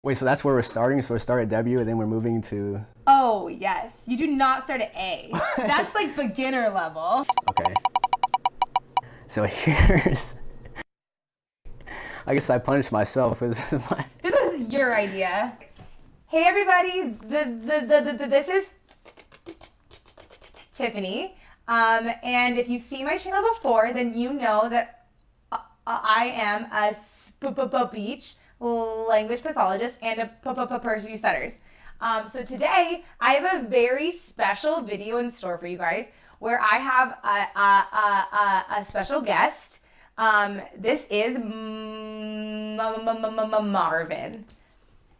Wait, so that's where we're starting? So we start at W and then we're moving to... Oh, yes. You do not start at A. That's like beginner level. Okay. So here's... I guess I punished myself. This is your idea. Hey everybody, this is Tiffany. And if you've seen my channel before, then you know that I am a speech language pathologist and a person who stutters. So today I have a very special video in store for you guys where I have a special guest. This is Marvin.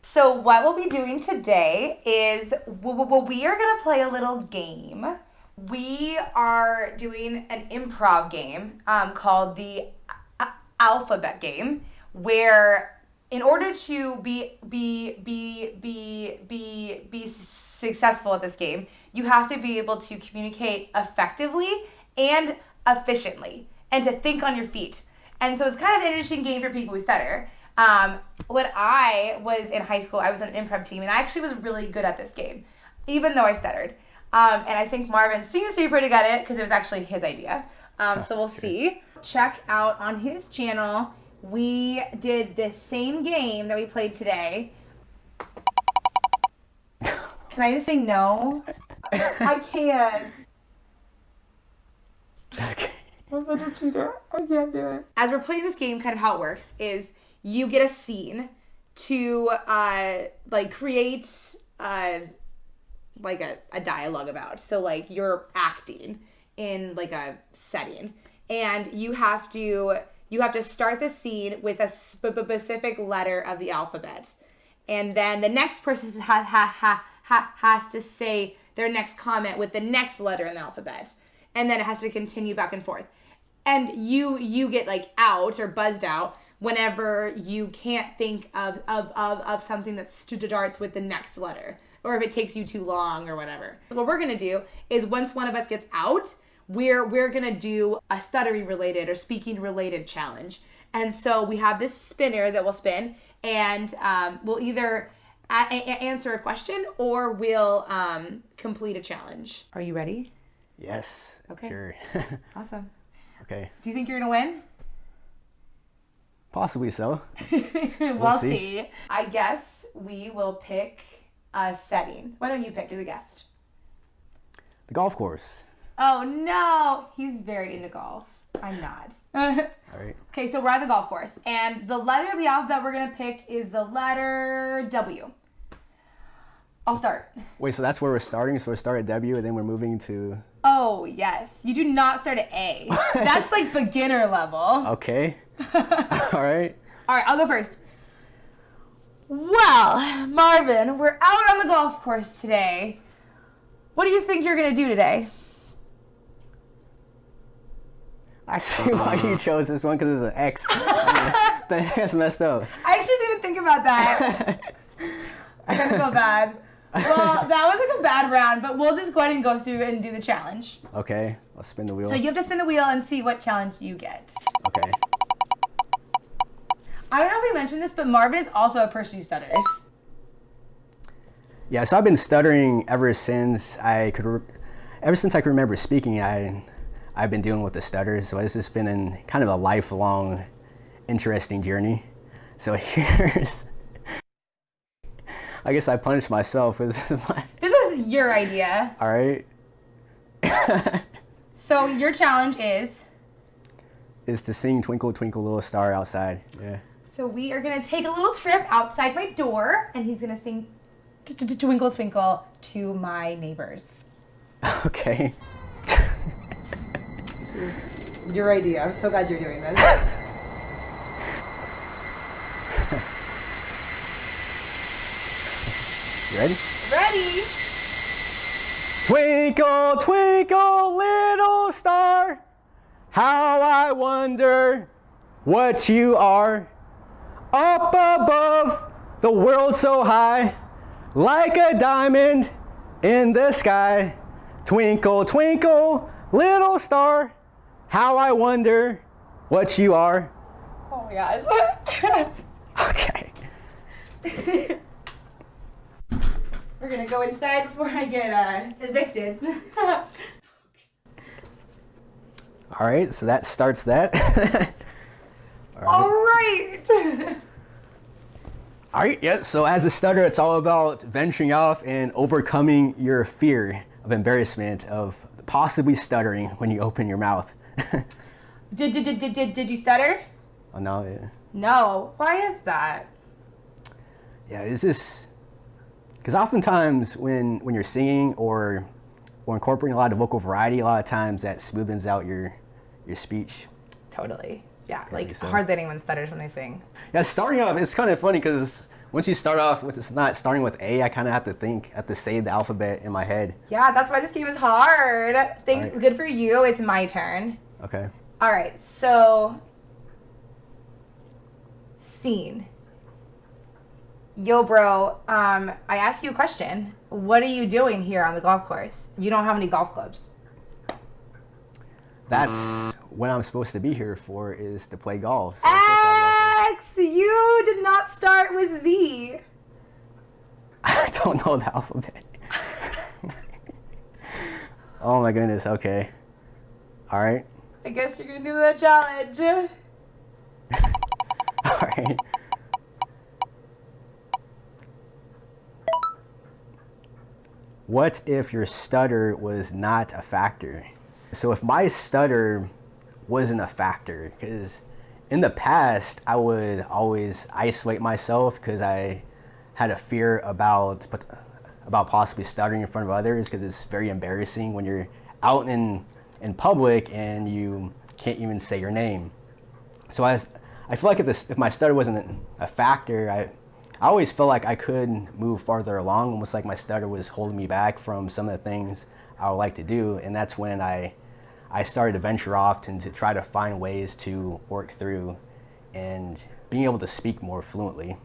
So what we'll be doing today is we are going to play a little game. We are doing an improv game called the alphabet game, where in order to be successful at this game, you have to be able to communicate effectively and efficiently, and to think on your feet. And so it's kind of an interesting game for people who stutter. When I was in high school, I was on an improv team, and I actually was really good at this game, even though I stuttered. And I think Marvin seems to be pretty good at it because it was actually his idea. So we'll see. Check out on his channel. We did this same game that we played today. Can I just say no? I can't. Okay. I'm such a cheater. I can't do it. As we're playing this game, kind of how it works is you get a scene to create like a dialogue about. So like you're acting in like a setting, and you have to start the scene with a specific letter of the alphabet, and then the next person has to say their next comment with the next letter in the alphabet, and then it has to continue back and forth. And you get like out or buzzed out whenever you can't think of something that starts with the next letter, or if it takes you too long or whatever. What we're gonna do is once one of us gets out, we're gonna do a stuttering related or speaking related challenge. And so we have this spinner that will spin, and we'll either answer a question or we'll complete a challenge. Are you ready? Yes. Okay. Sure. Awesome. Okay. Do you think you're gonna win? Possibly so. We'll see. I guess we will pick a setting. Why don't you pick? You're the guest. The golf course. Oh no, he's very into golf. I'm not. All right. Okay, so we're at the golf course, and the letter of the alphabet we're gonna pick is the letter W. I'll start. Wait, so that's where we're starting? So we start at W and then we're moving to... Oh, yes. You do not start at A. That's like beginner level. Okay. All right. All right, I'll go first. Well, Marvin, we're out on the golf course today. What do you think you're going to do today? I see why you chose this one, because it's an X. That's messed up. I actually didn't even think about that. I kind of feel bad. Well, that was like a bad round, but we'll just go ahead and go through and do the challenge. Okay, I'll spin the wheel. So you have to spin the wheel and see what challenge you get. Okay. I don't know if we mentioned this, but Marvin is also a person who stutters. Yeah, so I've been stuttering ever since I can remember speaking. I've been dealing with the stutters, so this has been kind of a lifelong, interesting journey. So here's... I guess I punished myself. This is your idea. All right. So your challenge is to sing "Twinkle Twinkle Little Star" outside. Yeah. So we are gonna take a little trip outside my door, and he's gonna sing "Twinkle Twinkle" to my neighbors. Okay. This is your idea. I'm so glad you're doing this. You ready? Ready. Twinkle, twinkle, little star, how I wonder what you are. Up above, the world so high, like a diamond in the sky. Twinkle, twinkle, little star, how I wonder what you are. Oh my gosh. Okay. We're gonna go inside before I get evicted. All right, so that starts that. All right. All right, yeah, so as a stutter, it's all about venturing off and overcoming your fear of embarrassment, of possibly stuttering when you open your mouth. Did you stutter? Oh, no, yeah. No. Why is that? Yeah, it's just, because oftentimes when you're singing or incorporating a lot of vocal variety, a lot of times that smoothens out your speech. Totally. Yeah, Okay, like so- hardly anyone stutters when they sing. Yeah, starting off, it's kind of funny because once you start off, once it's not starting with A, I kind of have to say the alphabet in my head. Yeah, that's why this game is hard. Right. Good for you. It's my turn. Okay. All right, so scene. Yo, bro, I asked you a question. What are you doing here on the golf course? You don't have any golf clubs. That's what I'm supposed to be here for, is to play golf. So I X, you did not start with Z. don't know the alphabet. Oh my goodness, okay. All right. I guess you're gonna do that challenge. All right. What if your stutter was not a factor? So if my stutter wasn't a factor, because in the past I would always isolate myself because I had a fear about possibly stuttering in front of others, because it's very embarrassing when you're out in public and you can't even say your name. So I feel like if my stutter wasn't a factor, I always felt like I could move farther along, almost like my stutter was holding me back from some of the things I would like to do. And that's when I started to venture off to try to find ways to work through and being able to speak more fluently.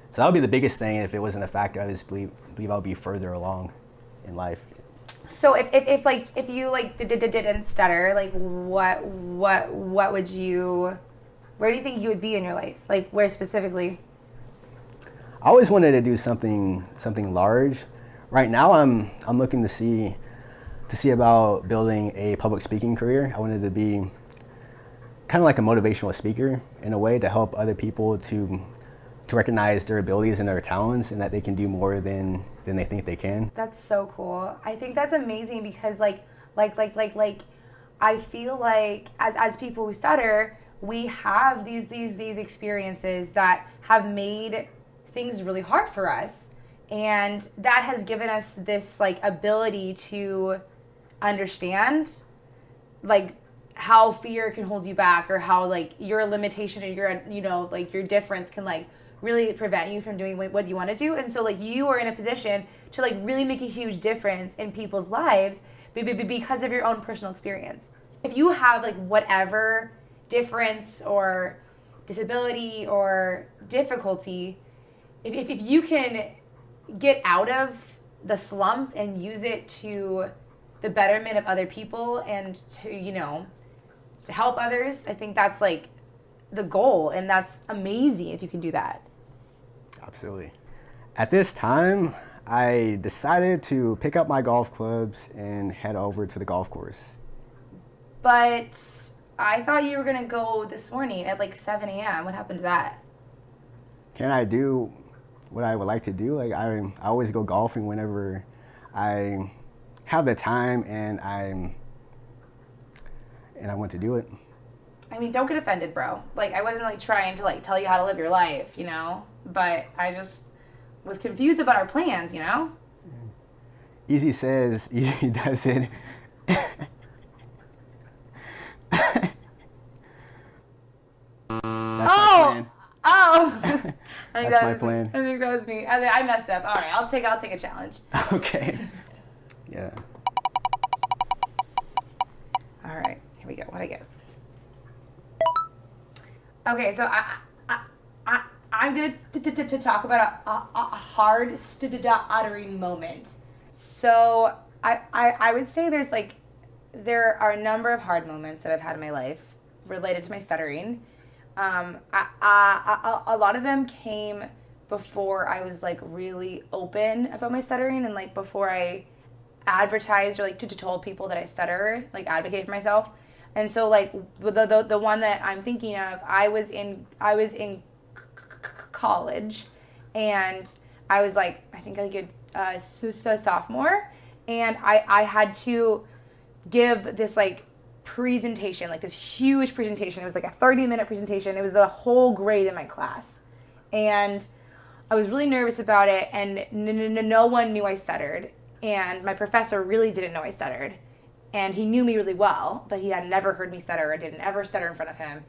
So that would be the biggest thing. If it wasn't a factor, I just believe I would be further along in life. So if you didn't stutter, like what would you, where do you think you would be in your life? Like where specifically? I always wanted to do something large. Right now I'm looking to see about building a public speaking career. I wanted to be kind of like a motivational speaker in a way, to help other people to recognize their abilities and their talents, and that they can do more than they think they can. That's so cool. I think that's amazing because like I feel like as people who stutter, we have these experiences that have made things really hard for us, and that has given us this like ability to understand like how fear can hold you back, or how like your limitation and your like your difference can like really prevent you from doing what you want to do. And so like you are in a position to like really make a huge difference in people's lives because of your own personal experience. If you have like whatever difference or disability or difficulty, if you can get out of the slump and use it to the betterment of other people and to help others, I think that's like the goal, and that's amazing if you can do that. Absolutely. At this time, I decided to pick up my golf clubs and head over to the golf course. But I thought you were gonna go this morning at like 7 a.m. What happened to that? Can I do what I would like to do? Like I always go golfing whenever I have the time and I want to do it. I mean, don't get offended, bro. Like, I wasn't like trying to like tell you how to live your life, but I just was confused about our plans, Easy says, easy does it. Oh! I think That's my plan. I think that was me. I messed up. All right, I'll take a challenge. Okay. Yeah. All right, here we go. What'd I get? Okay, so I'm gonna to talk about a hard stuttering moment. So I would say there are a number of hard moments that I've had in my life related to my stuttering. A lot of them came before I was like really open about my stuttering, and like before I advertised or like to told people that I stutter, like advocate for myself. And so like the one that I'm thinking of, I was in college, and I was like, I think like a sophomore, and I had to give this like presentation, like this huge presentation. It was like a 30-minute presentation. It was the whole grade in my class, and I was really nervous about it, and no one knew I stuttered, and my professor really didn't know I stuttered, and he knew me really well, but he had never heard me stutter. I didn't ever stutter in front of him.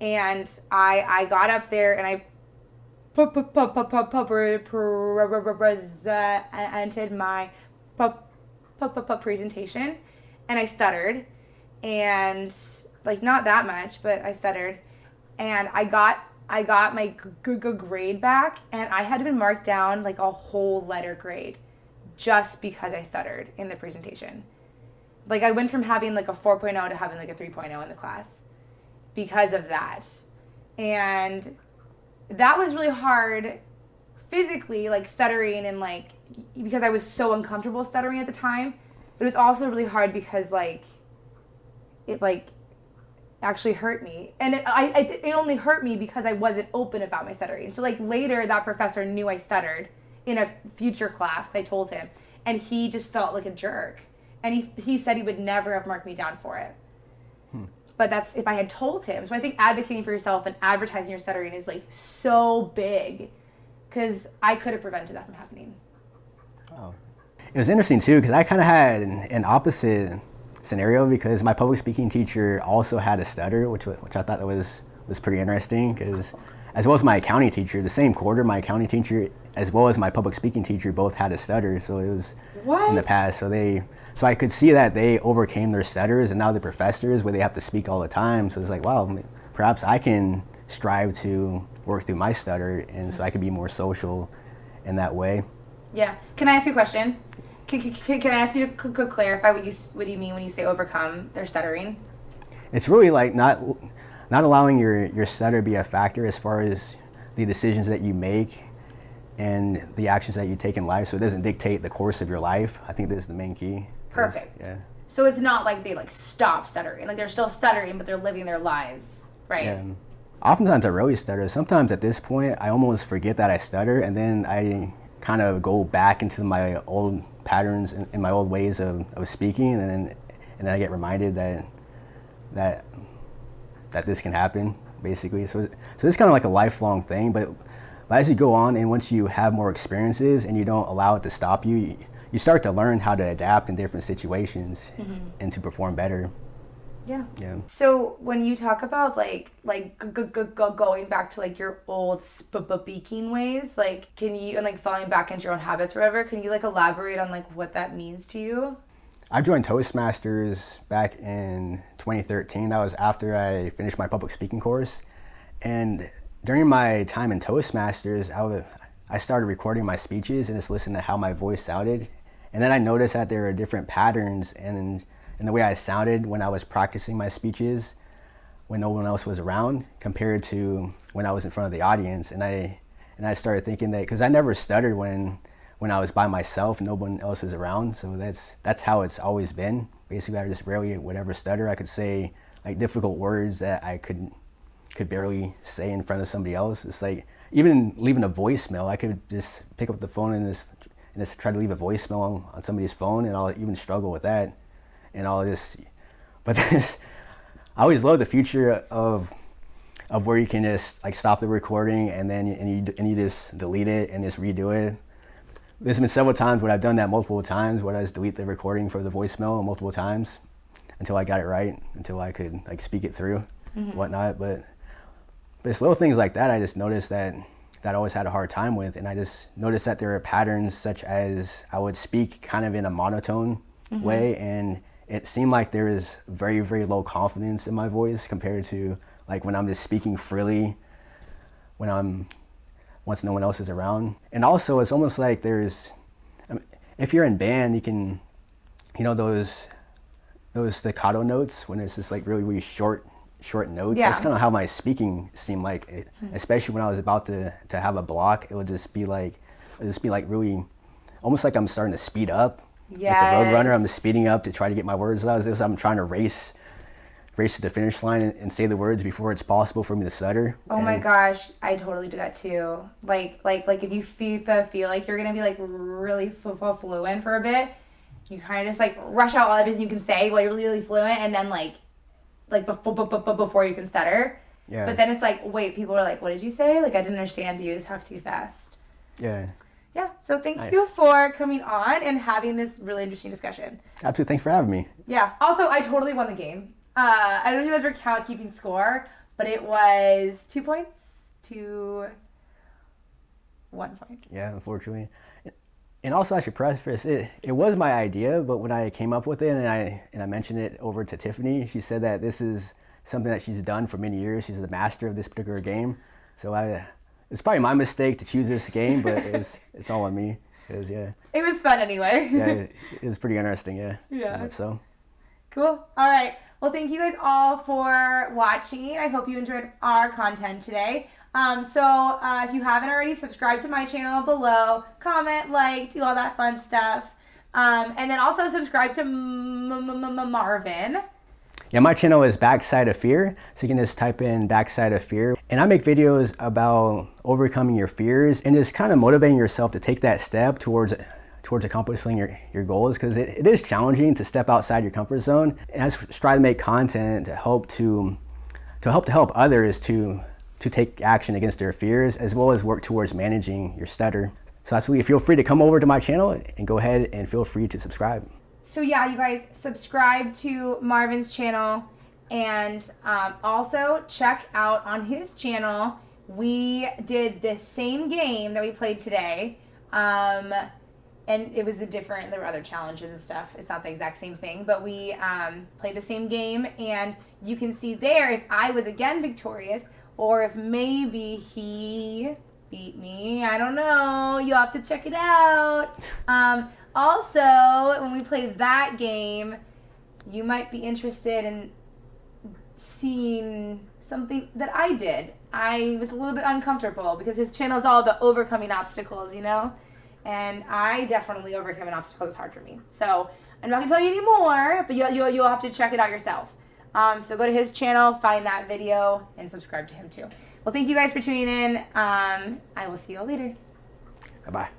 And I got up there and I presented my presentation, and I stuttered, and like not that much, but I stuttered, and I got my grade back, and I had been marked down like a whole letter grade just because I stuttered in the presentation. Like I went from having like a 4.0 to having like a 3.0 in the class because of that. And that was really hard physically, like stuttering, and like because I was so uncomfortable stuttering at the time. But it was also really hard because like it like actually hurt me, and it only hurt me because I wasn't open about my stuttering. So like later that professor knew I stuttered in a future class. I told him, and he just felt like a jerk, and he said he would never have marked me down for it. But that's if I had told him. So I think advocating for yourself and advertising your stuttering is like so big, because I could have prevented that from happening. Oh, it was interesting too, because I kind of had an opposite scenario, because my public speaking teacher also had a stutter, which I thought that was pretty interesting, because as well as my accounting teacher, the same quarter, my accounting teacher as well as my public speaking teacher both had a stutter. So it was in the past. So I could see that they overcame their stutters, and now they're professors where they have to speak all the time. So it's like, wow, perhaps I can strive to work through my stutter, and so I could be more social in that way. Yeah. Can I ask you a question? Can I ask you to clarify what you mean when you say overcome their stuttering? It's really like not allowing your stutter be a factor as far as the decisions that you make and the actions that you take in life, so it doesn't dictate the course of your life. I think this is the main key. Perfect. Yeah. So it's not like they like stop stuttering. Like they're still stuttering, but they're living their lives, right? Yeah. Oftentimes I really stutter. Sometimes at this point I almost forget that I stutter, and then I kind of go back into my old patterns and my old ways of speaking, and then I get reminded that this can happen, basically. So it's kind of like a lifelong thing, but as you go on and once you have more experiences and you don't allow it to stop you, you start to learn how to adapt in different situations and to perform better. Yeah. Yeah. So when you talk about like going back to like your old speaking ways, like can you, and like falling back into your own habits or whatever, can you like elaborate on like what that means to you? I joined Toastmasters back in 2013. That was after I finished my public speaking course. And during my time in Toastmasters, I started recording my speeches and just listening to how my voice sounded. And then I noticed that there were different patterns in the way I sounded when I was practicing my speeches when no one else was around compared to when I was in front of the audience. And I started thinking that, because I never stuttered when I was by myself and no one else is around. So that's how it's always been. Basically, I just rarely would ever stutter. I could say like difficult words that I could barely say in front of somebody else. It's like even leaving a voicemail, I could just pick up the phone and just try to leave a voicemail on somebody's phone, and I'll even struggle with that. And I always love the future of where you can just like stop the recording and then you just delete it and just redo it. There's been several times where I've done that multiple times, where I just delete the recording for the voicemail multiple times until I got it right, until I could like speak it through, whatnot. But it's little things like that I just noticed that I always had a hard time with, and I just noticed that there are patterns such as I would speak kind of in a monotone way, and it seemed like there is very, very low confidence in my voice compared to like when I'm just speaking freely once no one else is around. And also it's almost like if you're in band, you can, those staccato notes when it's just like really, really short short notes. Yeah. That's kind of how my speaking seemed like. Especially when I was about to have a block, it would just be like really, almost like I'm starting to speed up. Yes. Like the road runner, I'm speeding up to try to get my words out. As if I'm trying to race to the finish line and say the words before it's possible for me to stutter. Oh my gosh, I totally do that too. Like if you feel like you're gonna be like really fluent for a bit, you kind of just like rush out all everything you can say while you're really fluent, and then like before you can stutter. Yeah. But then it's like, wait, people are like, what did you say? Like I didn't understand you. Talk too fast. Yeah. Yeah. So thank you for coming on and having this really interesting discussion. Absolutely. Thanks for having me. Yeah. Also, I totally won the game. I don't know if you guys were keeping score, but it was 2 points to 1 point. Yeah, unfortunately. And also, I should preface it was my idea, but when I came up with it and I mentioned it over to Tiffany, she said that this is something that she's done for many years. She's the master of this particular game. So it's probably my mistake to choose this game, but it's all on me. It was fun anyway. Yeah, it was pretty interesting, yeah. Yeah. So. Cool. All right. Well, thank you guys all for watching. I hope you enjoyed our content today. So if you haven't already, subscribe to my channel below, comment, like, do all that fun stuff. And then also subscribe to Marvin. Yeah, my channel is Backside of Fear, so you can just type in Backside of Fear. And I make videos about overcoming your fears and just kind of motivating yourself to take that step towards accomplishing your goals, because it is challenging to step outside your comfort zone. And I just try to make content to help others to take action against their fears, as well as work towards managing your stutter. So absolutely feel free to come over to my channel and go ahead and feel free to subscribe. So yeah, you guys subscribe to Marvin's channel, and also check out on his channel, we did this same game that we played today. And it was there were other challenges and stuff. It's not the exact same thing, but we played the same game, and you can see there if I was again victorious, or if maybe he beat me. I don't know. You'll have to check it out. Also, when we play that game, you might be interested in seeing something that I did. I was a little bit uncomfortable because his channel is all about overcoming obstacles, you know? And I definitely overcame an obstacle that was hard for me. So I'm not going to tell you anymore, but you'll have to check it out yourself. So go to his channel, find that video, and subscribe to him too. Well, thank you guys for tuning in. I will see you all later. Bye-bye.